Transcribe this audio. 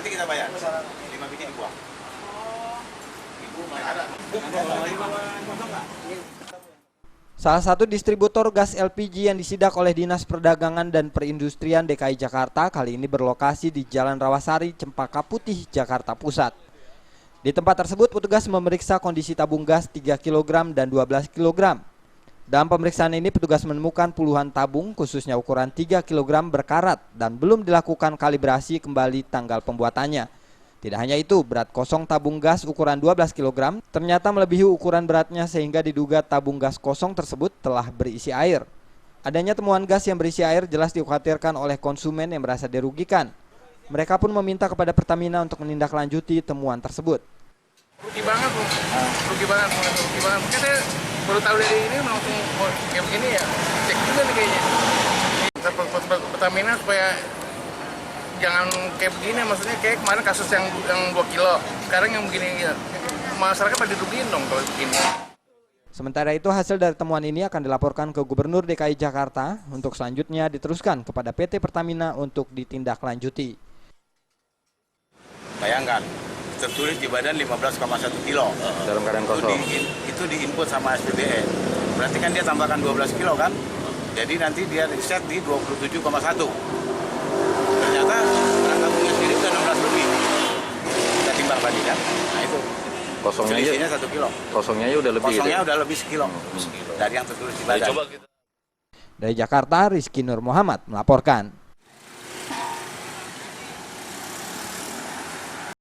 nanti kita bayar. 5 biji dibuang. Salah satu distributor gas LPG yang disidak oleh Dinas Perdagangan dan Perindustrian DKI Jakarta kali ini berlokasi di Jalan Rawasari, Cempaka Putih, Jakarta Pusat. Di tempat tersebut petugas memeriksa kondisi tabung gas 3 kg dan 12 kg. Dalam pemeriksaan ini petugas menemukan puluhan tabung khususnya ukuran 3 kg berkarat dan belum dilakukan kalibrasi kembali tanggal pembuatannya. Tidak hanya itu, berat kosong tabung gas ukuran 12 kg ternyata melebihi ukuran beratnya sehingga diduga tabung gas kosong tersebut telah berisi air. Adanya temuan gas yang berisi air jelas dikhawatirkan oleh konsumen yang merasa dirugikan. Mereka pun meminta kepada Pertamina untuk menindaklanjuti temuan tersebut. Rugi banget, rugi banget. Mungkin saya baru tahu dari ini langsung kayak begini ya, cek juga nih kayaknya. Pertamina supaya jangan kayak begini, maksudnya kayak kemarin kasus yang 2 kilo, sekarang yang begini ya. Masyarakat pada dirugiin dong kalau begini. Sementara itu hasil dari temuan ini akan dilaporkan ke Gubernur DKI Jakarta untuk selanjutnya diteruskan kepada PT Pertamina untuk ditindaklanjuti. Bayangkan, tertulis di badan 15,1 kilo. Dalam keadaan kosong. Itu diinput sama SPBN. Berarti kan dia tambahkan 12 kilo kan? Jadi nanti dia riset di 27,1. Ternyata berat tabungnya sendiri udah 16 lebih. Kita timbang tadi kan? Nah itu. Kosongnya selisihnya 1 kilo. Kosongnya udah lebih. Kosongnya udah lebih sekilo. Dari yang tertulis di badan. Dari Jakarta, Rizky Nur Muhammad melaporkan.